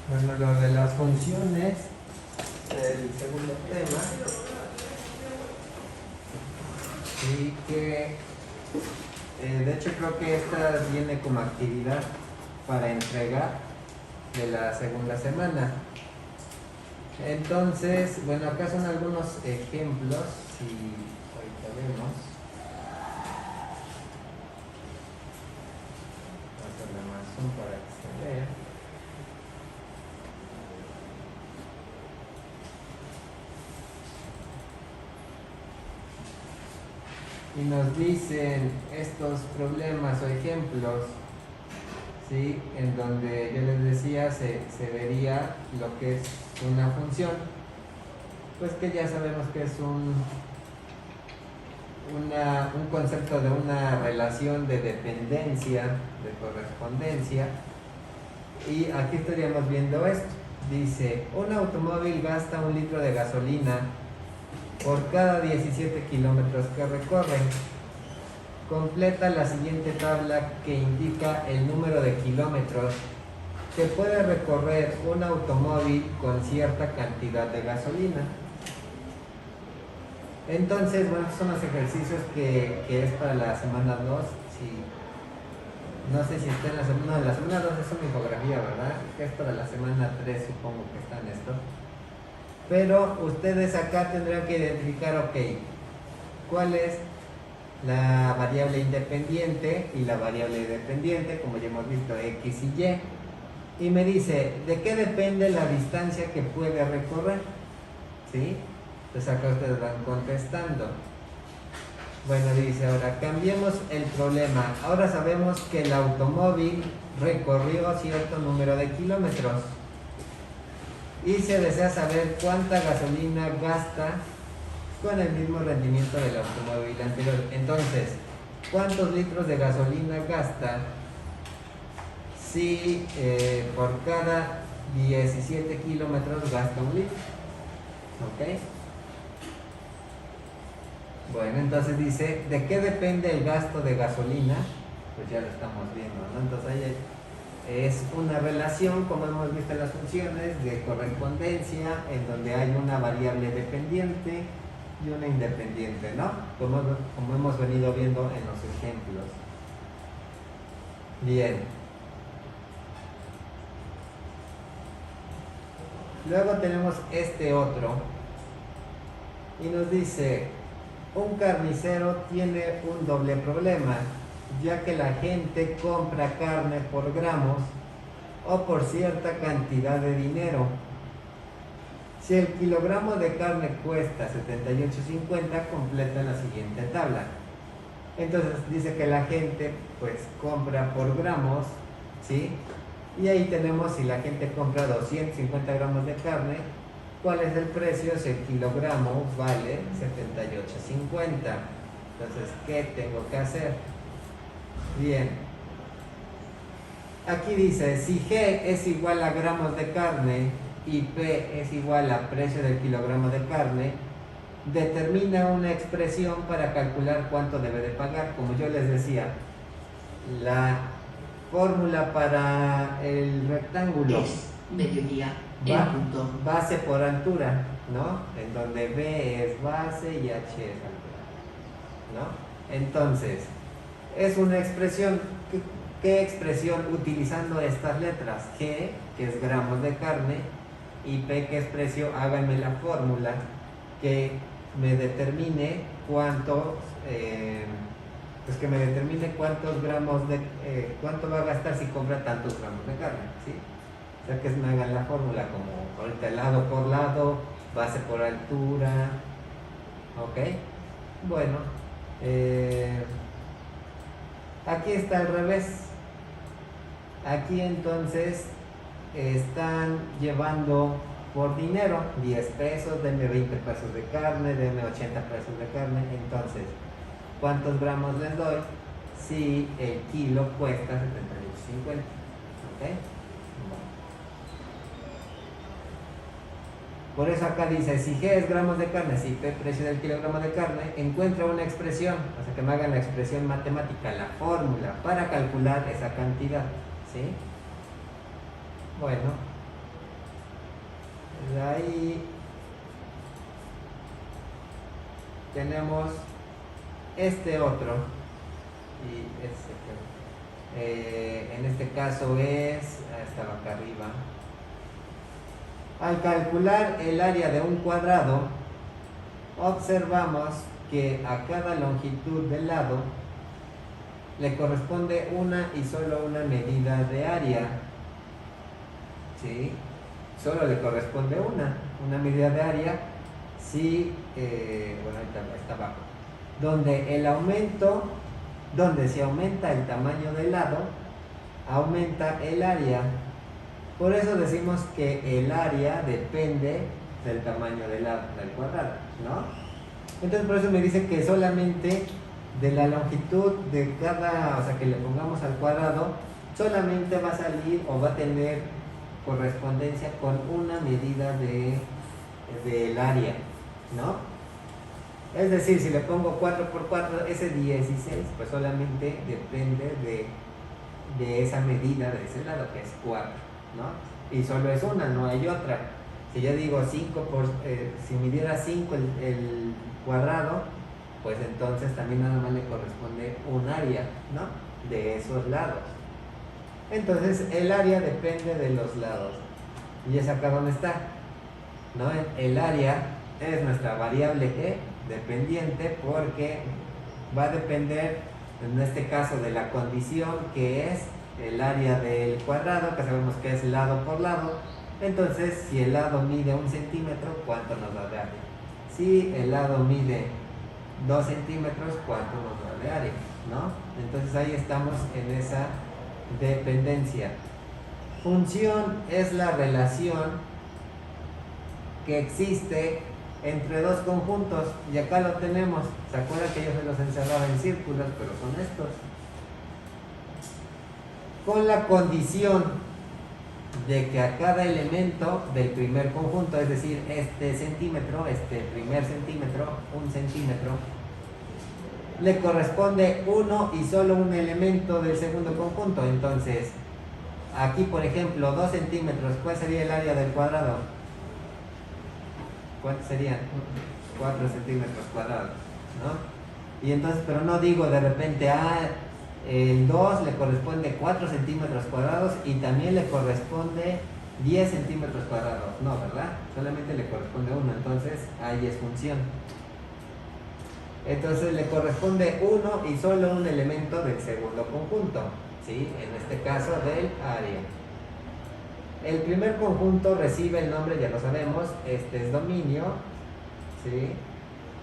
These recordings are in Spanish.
Bueno, lo de las funciones, el segundo tema, y que de hecho creo que esta viene como actividad para entregar de la segunda semana. Entonces, bueno, acá son algunos ejemplos, si ahorita vemos. Vamos a hacerle más zoom para que se vea. Y nos dicen estos problemas o ejemplos, ¿sí? En donde yo les decía se vería lo que es una función, pues que ya sabemos que es un concepto de una relación de dependencia, de correspondencia. Y aquí estaríamos viendo esto. Dice, un automóvil gasta 1 litro de gasolina por cada 17 kilómetros que recorre. Completa la siguiente tabla que indica el número de kilómetros que puede recorrer un automóvil con cierta cantidad de gasolina. Entonces, bueno, son los ejercicios que es para la semana 2. Si, no sé si está en la semana, no, la semana 2 es una infografía, ¿verdad? Que es para la semana 3, supongo que están estos. Pero ustedes acá tendrán que identificar, ok, cuál es la variable independiente y la variable dependiente, como ya hemos visto, X y Y. Y me dice, ¿de qué depende la distancia que puede recorrer? ¿Sí? Entonces acá ustedes van contestando. Bueno, dice, ahora cambiemos el problema. Ahora sabemos que el automóvil recorrió cierto número de kilómetros. Y se desea saber cuánta gasolina gasta con el mismo rendimiento del automóvil anterior. Entonces, ¿cuántos litros de gasolina gasta si por cada 17 kilómetros gasta 1 litro? ¿Ok? Bueno, entonces dice, ¿de qué depende el gasto de gasolina? Pues ya lo estamos viendo, ¿no? Entonces ahí es una relación, como hemos visto en las funciones, de correspondencia, en donde hay una variable dependiente y una independiente, ¿no? Como hemos venido viendo en los ejemplos. Bien. Luego tenemos este otro y nos dice, un carnicero tiene un doble problema, ya que la gente compra carne por gramos o por cierta cantidad de dinero. Si el kilogramo de carne cuesta 78.50, completa la siguiente tabla. Entonces dice que la gente pues compra por gramos, ¿sí? Y ahí tenemos, si la gente compra 250 gramos de carne, ¿cuál es el precio si el kilogramo vale 78.50? Entonces, ¿qué tengo que hacer? Bien. Aquí dice, si G es igual a gramos de carne y P es igual a precio del kilogramo de carne, determina una expresión para calcular cuánto debe de pagar. Como yo les decía, la fórmula para el rectángulo es mediodía, base por altura, ¿no? En donde B es base y H es altura, ¿no? Entonces, es una expresión. ¿Qué expresión utilizando estas letras? G, que es gramos de carne, y P, que es precio. Háganme la fórmula que me determine cuántos cuántos gramos de cuánto va a gastar si compra tantos gramos de carne, ¿sí? O sea, que me hagan la fórmula como ahorita lado por lado, base por altura. ¿Ok? Bueno, aquí está al revés. Aquí entonces están llevando por dinero 10 pesos, denme 20 pesos de carne, denme 80 pesos de carne. Entonces, ¿cuántos gramos les doy si el kilo cuesta 78.50? ¿Ok? Por eso acá dice, si G es gramos de carne, si P precio del kilogramo de carne, encuentra una expresión, o sea que me hagan la expresión matemática, la fórmula para calcular esa cantidad, ¿sí? Bueno, De ahí tenemos este otro, y en este caso estaba acá arriba. Al calcular el área de un cuadrado, observamos que a cada longitud del lado le corresponde una y solo una medida de área. ¿Sí? Solo le corresponde una medida de área. Sí, bueno, ahí está abajo. Donde se aumenta el tamaño del lado, aumenta el área. Por eso decimos que el área depende del tamaño del cuadrado, ¿no? Entonces por eso me dice que solamente de la longitud de cada, o sea, que le pongamos al cuadrado, solamente va a salir o va a tener correspondencia con una medida del área, ¿no? Es decir, si le pongo 4 por 4, ese 16, pues solamente depende de esa medida de ese lado, que es 4, ¿no? Y solo es una, no hay otra. Si yo digo 5 si midiera 5 el cuadrado, pues entonces también nada más le corresponde un área, ¿no? De esos lados. Entonces el área depende de los lados. Y es acá donde está, ¿no? El área es nuestra variable dependiente, porque va a depender, en este caso, de la condición que es el área del cuadrado, que sabemos que es lado por lado. Entonces, si el lado mide 1 centímetro, ¿cuánto nos da de área? Si el lado mide 2 centímetros, ¿cuánto nos da de área? ¿No? Entonces ahí estamos en esa dependencia. Función es la relación que existe entre dos conjuntos, y acá lo tenemos. ¿Se acuerdan que yo se los encerraba en círculos? Pero son estos. Con la condición de que a cada elemento del primer conjunto, es decir, este primer centímetro, 1 centímetro, le corresponde uno y solo un elemento del segundo conjunto. Entonces, aquí por ejemplo, 2 centímetros, ¿cuál sería el área del cuadrado? ¿Cuántos serían? 4 centímetros cuadrados, ¿no? Y entonces, pero no digo de repente, el 2 le corresponde 4 centímetros cuadrados y también le corresponde 10 centímetros cuadrados. No, ¿verdad? Solamente le corresponde 1, entonces ahí es función. Entonces le corresponde uno y solo un elemento del segundo conjunto, ¿sí? En este caso del área. El primer conjunto recibe el nombre, ya lo sabemos, este es dominio, ¿sí?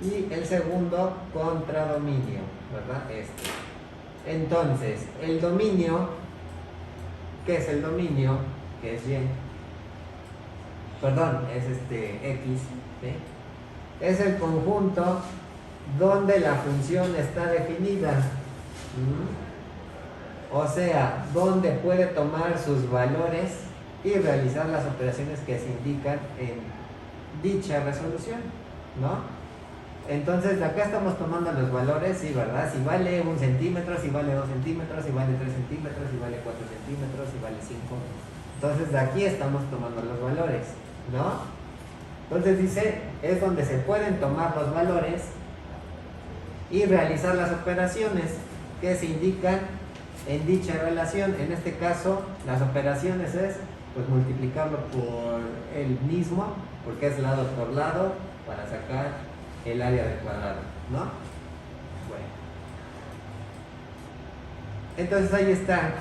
Y el segundo contradominio, ¿verdad? Entonces, el dominio, ¿qué es el dominio? Que es Y. Perdón, es X, ¿sí? Es el conjunto donde la función está definida. O sea, donde puede tomar sus valores y realizar las operaciones que se indican en dicha resolución, ¿no? Entonces, de acá estamos tomando los valores, sí, ¿verdad? Si vale 1 centímetro, si vale 2 centímetros, si vale 3 centímetros, si vale 4 centímetros, si vale 5. Entonces, de aquí estamos tomando los valores, ¿no? Entonces dice, es donde se pueden tomar los valores y realizar las operaciones que se indican en dicha relación. En este caso, las operaciones es pues multiplicarlo por el mismo, porque es lado por lado, para sacar el área del cuadrado, ¿no? Bueno. Entonces ahí está.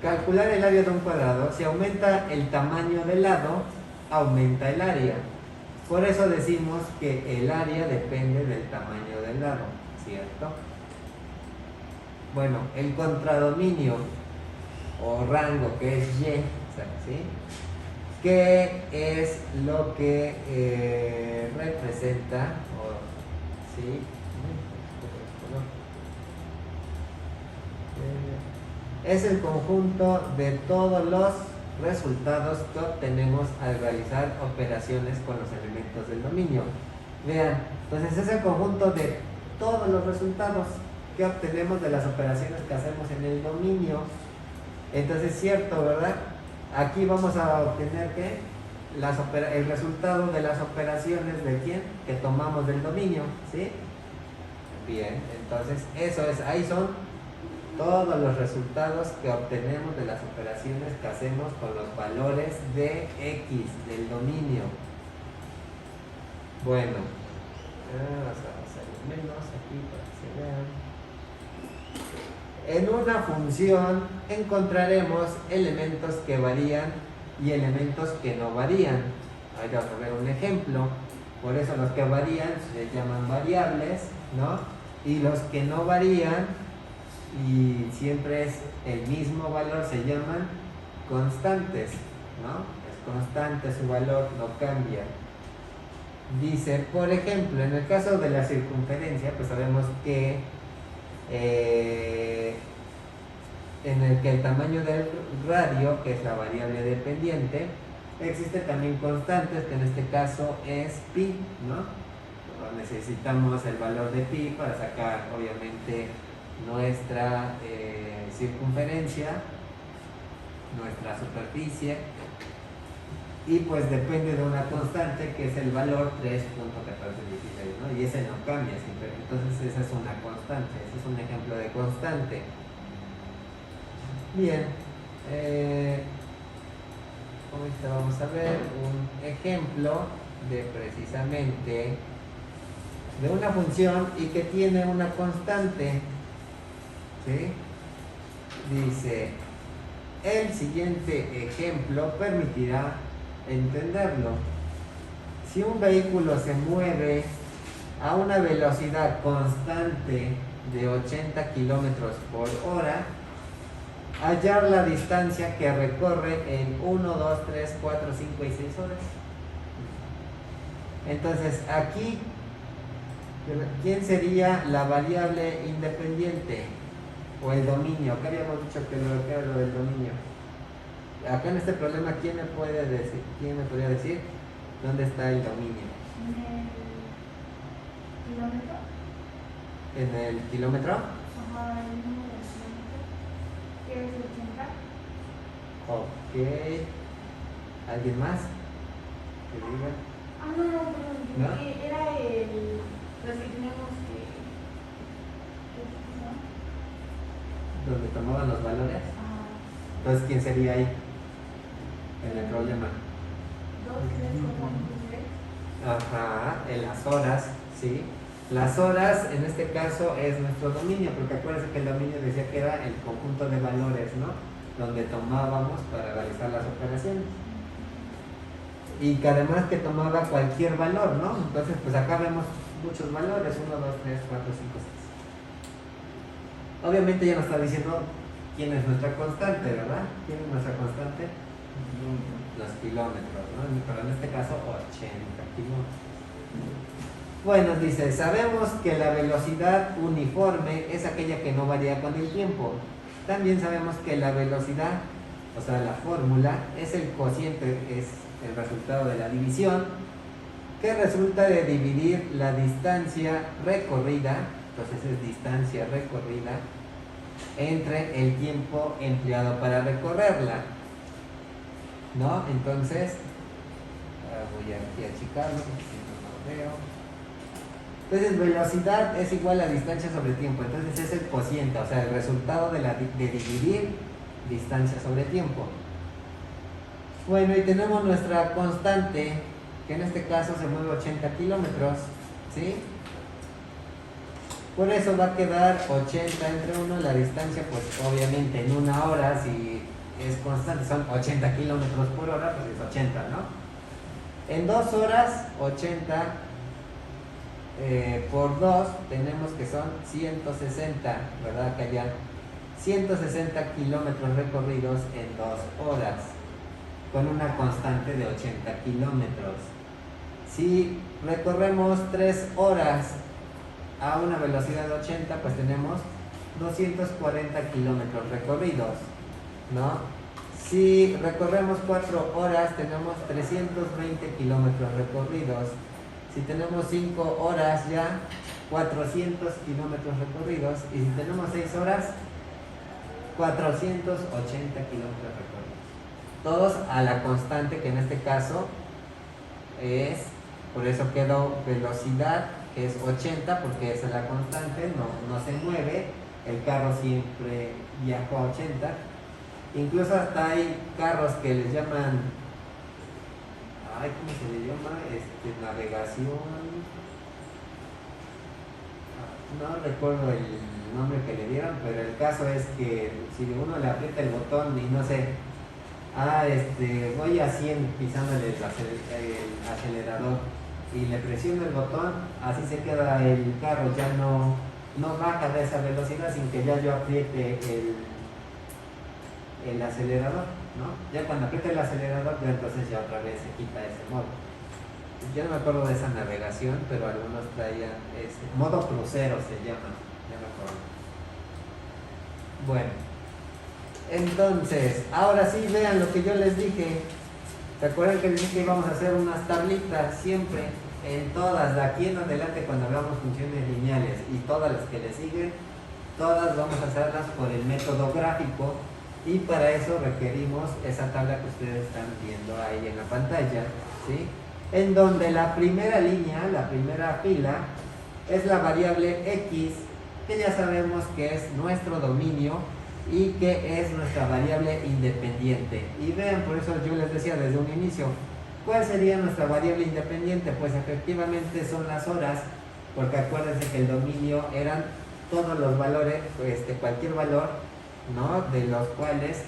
Calcular el área de un cuadrado. Si aumenta el tamaño del lado, aumenta el área. Por eso decimos que el área depende del tamaño del lado, ¿cierto? Bueno, el contradominio o rango, que es Y, ¿sí? ¿Qué es lo que representa? ¿Sí? Es el conjunto de todos los resultados que obtenemos al realizar operaciones con los elementos del dominio. Vean, entonces es el conjunto de todos los resultados que obtenemos de las operaciones que hacemos en el dominio. Entonces es cierto, ¿verdad? Aquí vamos a obtener ¿qué? el resultado de las operaciones de quién, que tomamos del dominio, ¿sí? Bien, entonces ahí son todos los resultados que obtenemos de las operaciones que hacemos con los valores de X, del dominio. Bueno, vamos a hacer menos aquí para que se vean. En una función encontraremos elementos que varían y elementos que no varían. Ahí vamos a ver un ejemplo. Por eso los que varían se llaman variables, ¿no? Y los que no varían y siempre es el mismo valor se llaman constantes, ¿no? Es constante su valor, no cambia. Dice, por ejemplo, en el caso de la circunferencia, pues sabemos que en el que el tamaño del radio, que es la variable dependiente, existe también constantes, que en este caso es pi, ¿no? Necesitamos el valor de pi para sacar, obviamente, nuestra circunferencia, nuestra superficie, y pues depende de una constante que es el valor 3.1416, ¿no? Y ese no cambia siempre, entonces esa es una constante, ese es un ejemplo de constante. Bien, ahorita vamos a ver un ejemplo de precisamente de una función y que tiene una constante, ¿sí? Dice, el siguiente ejemplo permitirá entenderlo. Si un vehículo se mueve a una velocidad constante de 80 kilómetros por hora, hallar la distancia que recorre en 1, 2, 3, 4, 5 y 6 horas. Entonces, aquí, ¿quién sería la variable independiente? O el dominio. Acá habíamos dicho que era lo del dominio. Acá en este problema, ¿quién me podría decir dónde está el dominio? ¿En el kilómetro? ¿En el kilómetro? Ajá, el número del kilómetro, que es 80. Ok. ¿Alguien más? Que diga. No, perdón, ¿No? era los que tenemos que ¿no? ¿Donde tomaban los valores? Ah, Entonces, ¿quién sería ahí? En el problema. 2, 3, 4, 5, 6. Ajá, en las horas, ¿sí? Las horas, en este caso, es nuestro dominio, porque acuérdense que el dominio decía que era el conjunto de valores, ¿no? Donde tomábamos para realizar las operaciones. Y que además que tomaba cualquier valor, ¿no? Entonces, pues acá vemos muchos valores, 1, 2, 3, 4, 5, 6. Obviamente ya nos está diciendo quién es nuestra constante, ¿verdad? ¿Quién es nuestra constante? Los kilómetros, ¿no? Pero en este caso 80 kilómetros. Bueno, dice, sabemos que la velocidad uniforme es aquella que no varía con el tiempo. También sabemos que la velocidad, o sea, la fórmula, es el cociente, es el resultado de la división, que resulta de dividir la distancia recorrida, entonces es distancia recorrida, entre el tiempo empleado para recorrerla, ¿no? Entonces, voy aquí a achicarlo porque si no, no veo. Entonces, velocidad es igual a distancia sobre tiempo, entonces es el cociente, o sea, el resultado de dividir distancia sobre tiempo. Bueno, y tenemos nuestra constante, que en este caso se mueve 80 kilómetros, ¿sí? Por eso va a quedar 80 entre 1, la distancia, pues obviamente en una hora, si es constante, son 80 kilómetros por hora, pues es 80, ¿no? En 2 horas, 80 por 2, tenemos que son 160, ¿verdad? Que haya 160 kilómetros recorridos en 2 horas, con una constante de 80 kilómetros. Si recorremos 3 horas a una velocidad de 80, pues tenemos 240 kilómetros recorridos, ¿no? Si recorremos 4 horas, tenemos 320 kilómetros recorridos. Si tenemos 5 horas ya, 400 kilómetros recorridos. Y si tenemos 6 horas, 480 kilómetros recorridos. todos a la constante, que en este caso es, por eso quedó velocidad, que es 80, porque esa es la constante, no se mueve, el carro siempre viajó a 80. Incluso hasta hay carros que les llaman, ¿cómo se le llama? Navegación, no recuerdo el nombre que le dieron, pero el caso es que si uno le aprieta el botón y no sé, voy a 100 pisándole el acelerador y le presiono el botón, así se queda el carro, ya no baja de esa velocidad sin que ya yo apriete el acelerador, ¿no? Ya cuando apriete el acelerador, ya entonces ya otra vez se quita ese modo. Yo no me acuerdo de esa navegación, pero algunos traían ese modo crucero, se llama, ya me acuerdo. Bueno, entonces, ahora sí vean lo que yo les dije. ¿Se acuerdan que les dije que íbamos a hacer unas tablitas siempre? En todas, de aquí en adelante, cuando hagamos funciones lineales y todas las que le siguen, todas vamos a hacerlas por el método gráfico, y para eso requerimos esa tabla que ustedes están viendo ahí en la pantalla, ¿sí? En donde la primera línea, la primera fila, es la variable x, que ya sabemos que es nuestro dominio y que es nuestra variable independiente. Y vean, por eso yo les decía desde un inicio, ¿cuál sería nuestra variable independiente? Pues efectivamente son las horas, porque acuérdense que el dominio eran todos los valores, cualquier valor, ¿no? De los cuales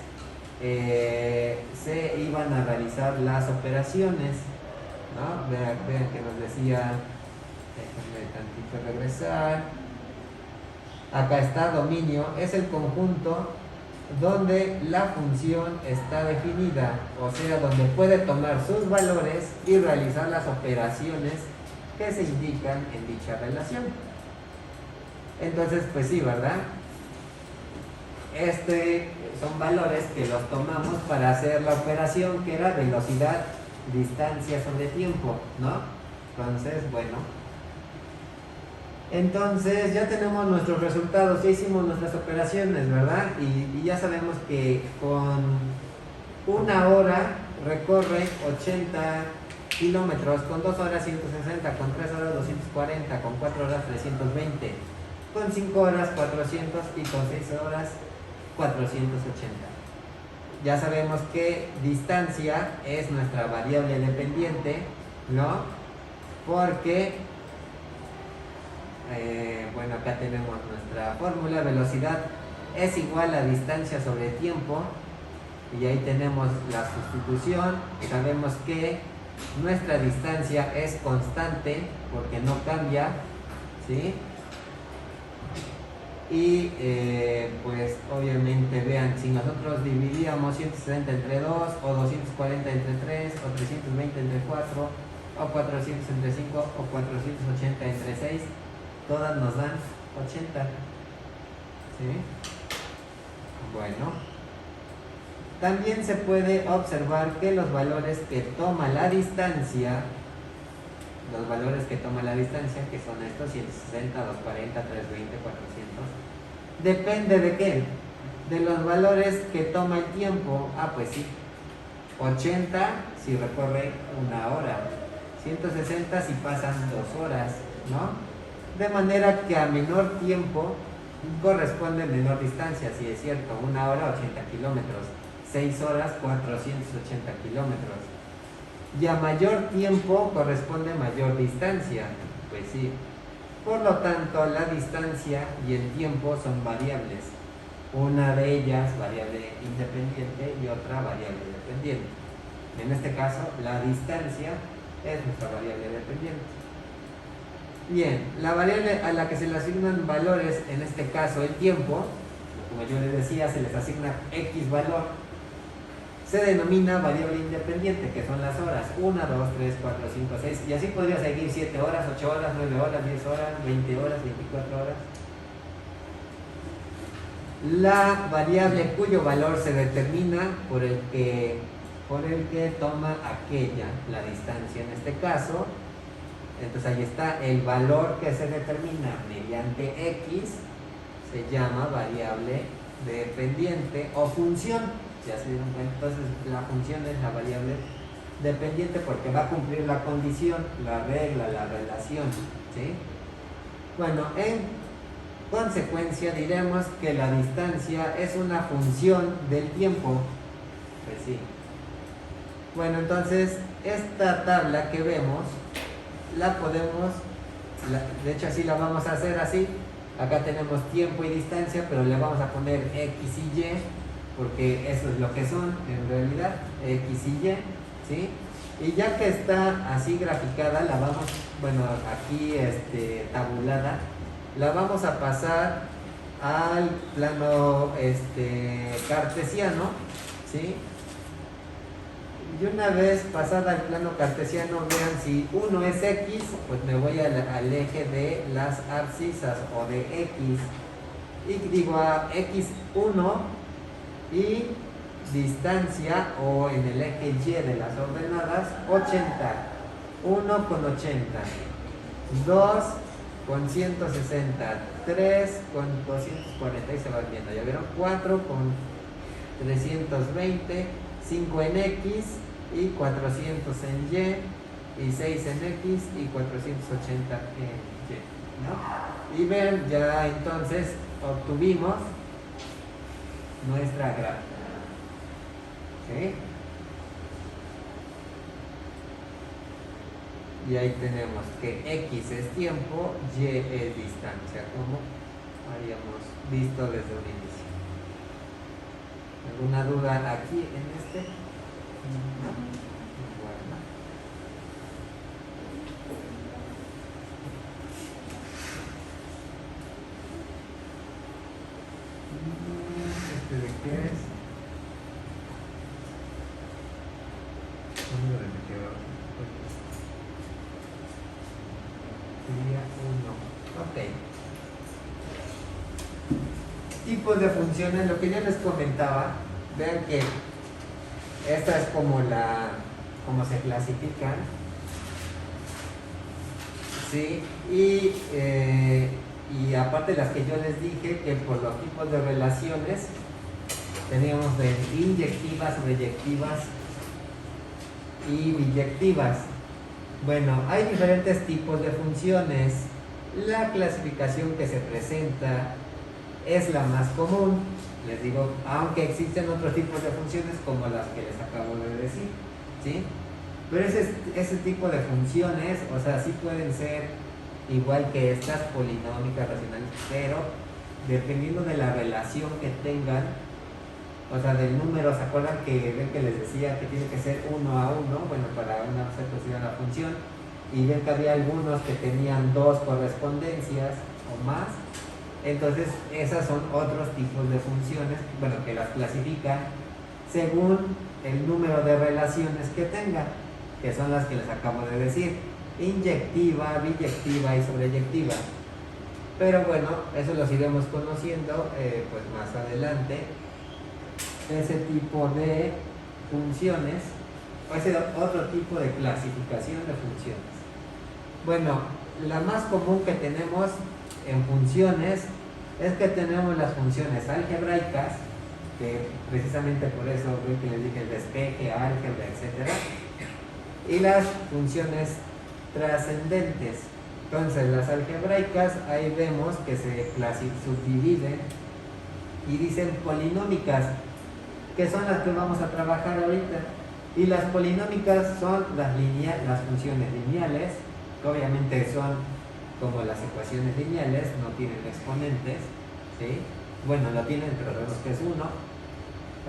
se iban a realizar las operaciones, ¿no? Vean que nos decía, déjenme tantito regresar. Acá está, dominio, es el conjunto donde la función está definida, o sea, donde puede tomar sus valores y realizar las operaciones que se indican en dicha relación. Entonces, pues sí, ¿verdad? Son valores que los tomamos para hacer la operación, que era velocidad, distancia sobre tiempo, ¿no? Entonces, bueno. Entonces ya tenemos nuestros resultados, ya hicimos nuestras operaciones, ¿verdad? Y ya sabemos que con una hora recorre 80 kilómetros, con 2 horas 160, con 3 horas 240, con 4 horas 320, con 5 horas 400 y con 6 horas 480. Ya sabemos que distancia es nuestra variable dependiente, ¿no? Porque bueno, acá tenemos nuestra fórmula, velocidad es igual a distancia sobre tiempo, y ahí tenemos la sustitución. Sabemos que nuestra distancia es constante porque no cambia, ¿sí? Y pues obviamente vean, si nosotros dividíamos 160 entre 2, o 240 entre 3, o 320 entre 4, o 400 entre 5, o 480 entre 6, todas nos dan 80, ¿sí? Bueno, también se puede observar que los valores que toma la distancia, que son estos 160, 240, 320, 400, depende de qué, de los valores que toma el tiempo. Pues sí, 80 si recorre una hora, 160 si pasan 2 horas, ¿no? De manera que a menor tiempo corresponde menor distancia, si es cierto, 1 hora 80 kilómetros, 6 horas 480 kilómetros. Y a mayor tiempo corresponde mayor distancia, pues sí. Por lo tanto, la distancia y el tiempo son variables. Una de ellas variable independiente y otra variable dependiente. En este caso, la distancia es nuestra variable dependiente. Bien, la variable a la que se le asignan valores, en este caso el tiempo, como yo les decía, se les asigna X valor, se denomina variable independiente, que son las horas, 1, 2, 3, 4, 5, 6, y así podría seguir 7 horas, 8 horas, 9 horas, 10 horas, 20 horas, 24 horas. La variable cuyo valor se determina por el que toma aquella, la distancia en este caso. Entonces ahí está, el valor que se determina mediante X se llama variable dependiente o función. ¿Ya se dieron cuenta? Entonces la función es la variable dependiente porque va a cumplir la condición, la regla, la relación, ¿sí? Bueno, en consecuencia diremos que la distancia es una función del tiempo. Pues sí. Bueno, entonces esta tabla que vemos la podemos, de hecho así la vamos a hacer así. Acá tenemos tiempo y distancia, pero le vamos a poner X y Y porque eso es lo que son en realidad, X y Y, ¿sí? Y ya que está así graficada, la vamos, bueno, aquí tabulada, la vamos a pasar al plano cartesiano, ¿sí? Y una vez pasada al plano cartesiano, vean, si 1 es X, pues me voy al eje de las abscisas o de X, y digo a X1 y distancia, o en el eje Y de las ordenadas, 80, 1 con 80, 2 con 160, 3 con 240, y se van viendo, ya vieron, 4 con 320, 5 en X y 400 en Y, y 6 en X y 480 en Y, ¿no? Y ven, ya entonces obtuvimos nuestra gráfica. ¿Sí? Y ahí tenemos que X es tiempo, Y es distancia, como habíamos visto desde un inicio. ¿Alguna duda aquí en este? Bueno. ¿De qué es? ¿Dónde me quedó? Sería 1. Ok. Tipos de funciones, lo que yo les comentaba, vean que esta es como se clasifican, ¿sí? Y aparte las que yo les dije, que por los tipos de relaciones teníamos de inyectivas, reyectivas y biyectivas. Bueno, hay diferentes tipos de funciones. La clasificación que se presenta es la más común, les digo, aunque existen otros tipos de funciones como las que les acabo de decir, ¿sí? Pero ese tipo de funciones, o sea, sí pueden ser igual que estas polinómicas racionales, pero dependiendo de la relación que tengan, o sea, del número, ¿se acuerdan que ven que les decía que tiene que ser 1 a 1? Bueno, para una se considera la función, y ven que había algunos que tenían 2 correspondencias o más. Entonces, esas son otros tipos de funciones, bueno, que las clasifican según el número de relaciones que tengan, que son las que les acabo de decir, inyectiva, biyectiva y sobreyectiva. Pero bueno, eso los iremos conociendo pues más adelante, ese tipo de funciones, o ese otro tipo de clasificación de funciones. Bueno, la más común que tenemos en funciones es que tenemos las funciones algebraicas, que precisamente por eso ven que les dije el despeje, álgebra, etc. Y las funciones trascendentes. Entonces las algebraicas, ahí vemos que se subdividen y dicen polinómicas, que son las que vamos a trabajar ahorita. Y las polinómicas son las funciones lineales, que obviamente son como las ecuaciones lineales, no tienen exponentes, ¿sí? Bueno, lo tienen, pero sabemos que es 1.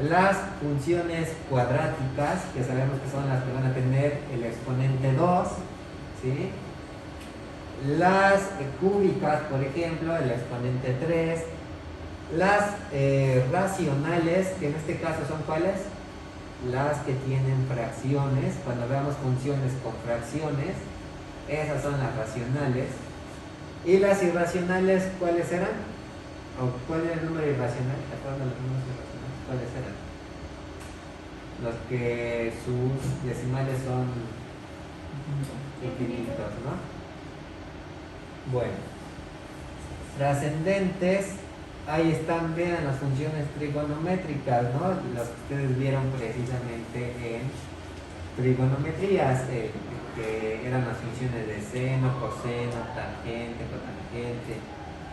Las funciones cuadráticas, que sabemos que son las que van a tener el exponente 2, ¿sí? Las cúbicas, por ejemplo, el exponente 3. Las racionales, que en este caso son ¿cuáles? Las que tienen fracciones. Cuando veamos funciones con fracciones, esas son las racionales. ¿Y las irracionales cuáles eran? ¿O cuál era el número irracional? ¿Te acuerdas de los números irracionales? ¿Cuáles eran? Los que sus decimales son infinitos, ¿no? Bueno, trascendentes ahí están, vean las funciones trigonométricas, ¿no? Las que ustedes vieron precisamente en trigonometrías, que eran las funciones de seno, coseno, tangente, cotangente,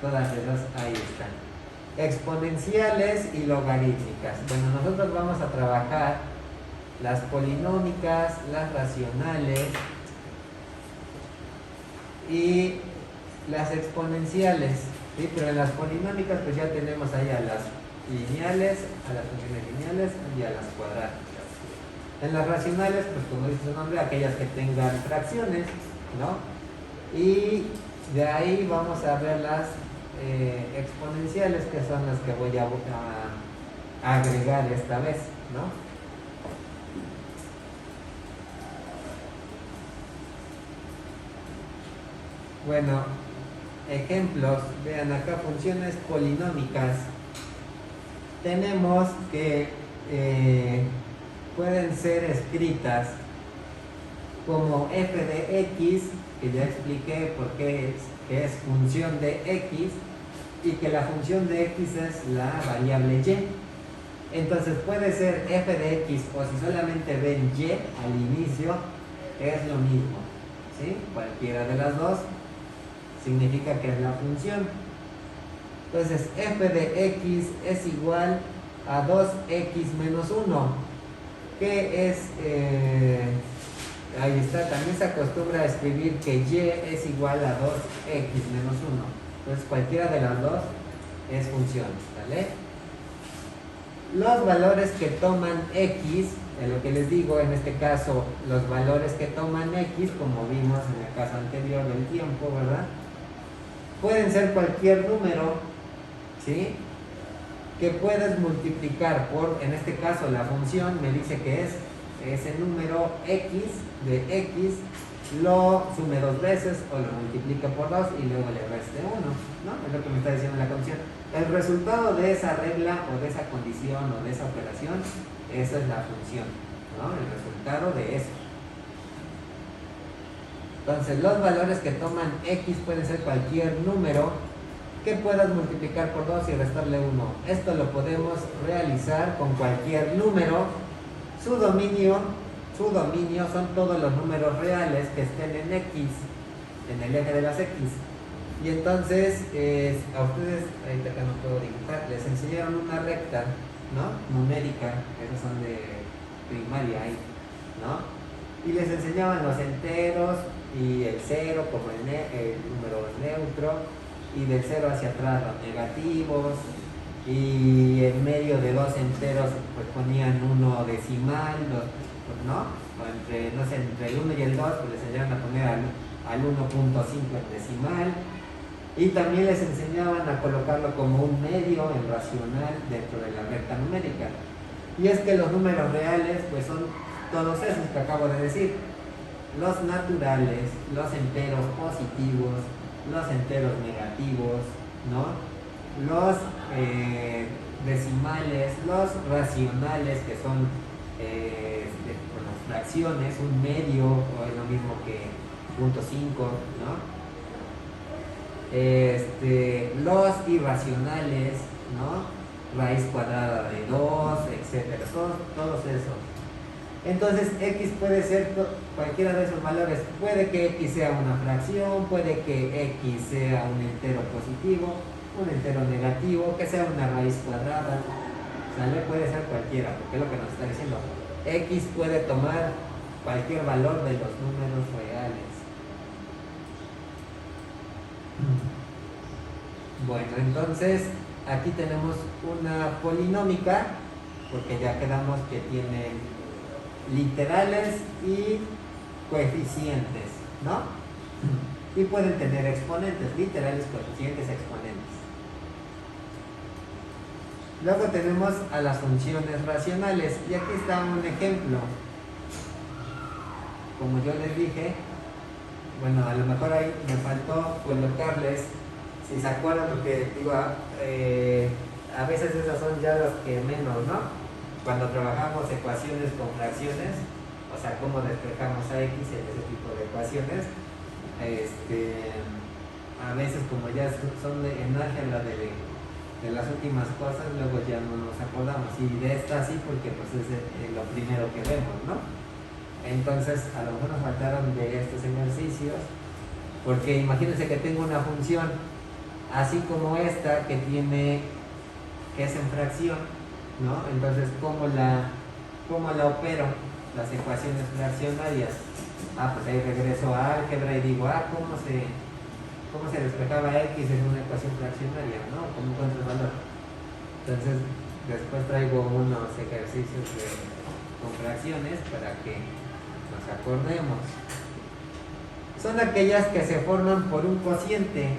todas esas ahí están. Exponenciales y logarítmicas. Bueno, nosotros vamos a trabajar las polinómicas, las racionales y las exponenciales, ¿sí? Pero en las polinómicas pues ya tenemos ahí a las lineales, a las funciones lineales y a las cuadráticas. En las racionales, pues como dice su nombre, aquellas que tengan fracciones, ¿no? Y de ahí vamos a ver las exponenciales, que son las que voy a agregar esta vez, ¿no? Bueno, ejemplos, vean acá funciones polinómicas. Tenemos que pueden ser escritas como f de x, que ya expliqué por qué que es función de x, y que la función de x es la variable y. Entonces puede ser f de x, o si solamente ven y al inicio, es lo mismo, ¿sí? Cualquiera de las dos significa que es la función. Entonces f de x es igual a 2x menos 1, que es, ahí está, también se acostumbra a escribir que y es igual a 2x menos 1. Entonces cualquiera de las dos es función, ¿vale? Los valores que toman x, en lo que les digo, en este caso, los valores que toman x, como vimos en el caso anterior del tiempo, ¿verdad? Pueden ser cualquier número, ¿sí? Que puedes multiplicar por, en este caso, la función me dice que es ese número x de x, lo sume dos veces o lo multiplica por 2 y luego le reste 1, ¿no? Es lo que me está diciendo la condición. El resultado de esa regla o de esa condición o de esa operación, esa es la función, ¿no? El resultado de eso. Entonces, los valores que toman x pueden ser cualquier número que puedas multiplicar por 2 y restarle 1. Esto lo podemos realizar con cualquier número. Su dominio son todos los números reales que estén en x, en el eje de las x. Y entonces, a ustedes, ahorita acá no puedo dibujar, les enseñaron una recta, ¿no? Numérica, esos son de primaria ahí, ¿no? Y les enseñaban los enteros y el cero como el número neutro, y del 0 hacia atrás los negativos, y en medio de dos enteros pues ponían uno decimal, ¿no? O entre, no sé, entre el 1 y el 2 pues les enseñaban a poner al 1.5 decimal, y también les enseñaban a colocarlo como un medio en racional dentro de la recta numérica. Y es que los números reales pues son todos esos que acabo de decir: los naturales, los enteros positivos, los enteros negativos, ¿no? Los decimales, los racionales, que son bueno, fracciones, un medio, o es lo mismo que 0.5, ¿no? Los irracionales, ¿no? Raíz cuadrada de 2, etcétera, todos esos. Entonces x puede ser cualquiera de esos valores. Puede que x sea una fracción, puede que x sea un entero positivo, un entero negativo, que sea una raíz cuadrada, ¿sale? Puede ser cualquiera, porque es lo que nos está diciendo. X puede tomar cualquier valor de los números reales. Bueno, entonces aquí tenemos una polinómica, porque ya quedamos que tienen literales y coeficientes, ¿no? Y pueden tener exponentes, literales, coeficientes, exponentes. Luego tenemos a las funciones racionales, y aquí está un ejemplo. Como yo les dije, bueno, a lo mejor ahí me faltó colocarles, si se acuerdan, porque digo, a veces esas son ya las que menos, ¿no? Cuando trabajamos ecuaciones con fracciones, o sea, cómo despejamos a x en ese tipo de ecuaciones, a veces como ya son en álgebra de las últimas cosas, luego ya no nos acordamos. Y de esta sí, porque pues es lo primero que vemos, ¿no? Entonces, a lo mejor nos faltaron de estos ejercicios, porque imagínense que tengo una función, así como esta, que es en fracción, ¿no? Entonces, ¿cómo la opero? Las ecuaciones fraccionarias. Pues ahí regreso a álgebra y digo, ¿cómo se despejaba X en una ecuación fraccionaria, ¿no? ¿Cómo encuentro el valor? Entonces, después traigo unos ejercicios con fracciones para que nos acordemos. Son aquellas que se forman por un cociente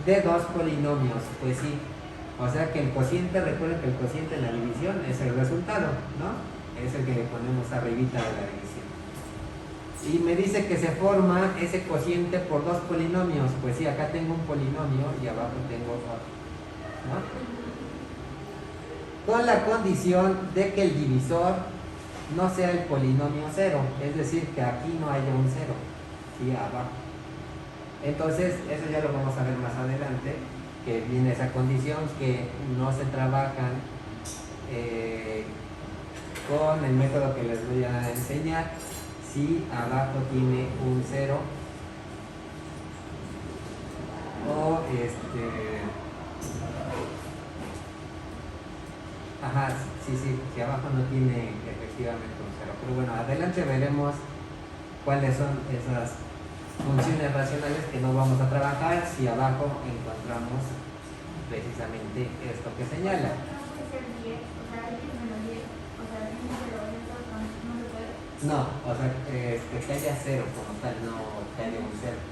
de dos polinomios, pues sí. O sea que el cociente, recuerden que el cociente en la división es el resultado, ¿no? Es el que le ponemos arribita de la división. Y me dice que se forma ese cociente por dos polinomios. Pues sí, acá tengo un polinomio y abajo tengo otro, ¿no? Con la condición de que el divisor no sea el polinomio cero, es decir, que aquí no haya un cero, y abajo. Entonces, eso ya lo vamos a ver más adelante, que viene esa condición, que no se trabajan con el método que les voy a enseñar si abajo tiene un cero o si abajo no tiene efectivamente un cero. Pero bueno, adelante veremos cuáles son esas funciones racionales que no vamos a trabajar si abajo encontramos precisamente esto que señala. No, o sea, que haya cero como tal, no que haya un cero.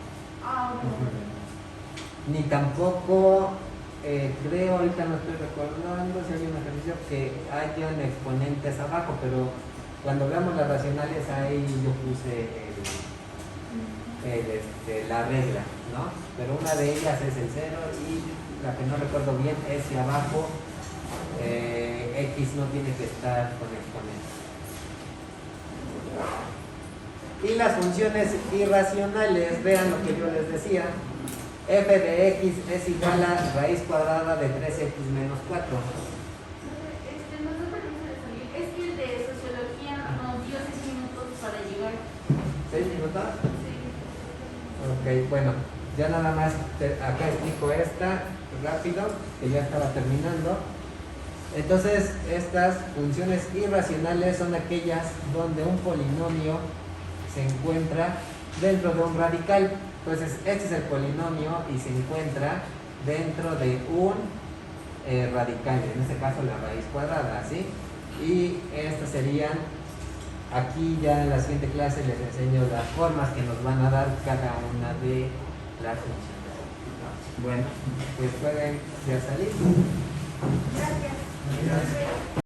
Ni tampoco, creo, ahorita no estoy recordando si hay un ejercicio que hayan exponentes abajo, pero cuando veamos las racionales ahí yo puse la regla, ¿no? Pero una de ellas es el cero y la que no recuerdo bien es si abajo X no tiene que estar con exponentes. Y las funciones irracionales, vean lo que yo les decía, f de x es igual a raíz cuadrada de 3x menos 4. No te permiso de salir. Es que el de sociología nos dio 6 minutos para llegar. ¿6 minutos? Sí. Ok, bueno, ya nada más acá explico esta rápido, que ya estaba terminando. Entonces, estas funciones irracionales son aquellas donde un polinomio se encuentra dentro de un radical. Entonces, este es el polinomio y se encuentra dentro de un radical, en este caso la raíz cuadrada, ¿sí? Y estas serían, aquí ya en la siguiente clase les enseño las formas que nos van a dar cada una de las funciones. Bueno, pues pueden ya salir. Gracias. Gracias.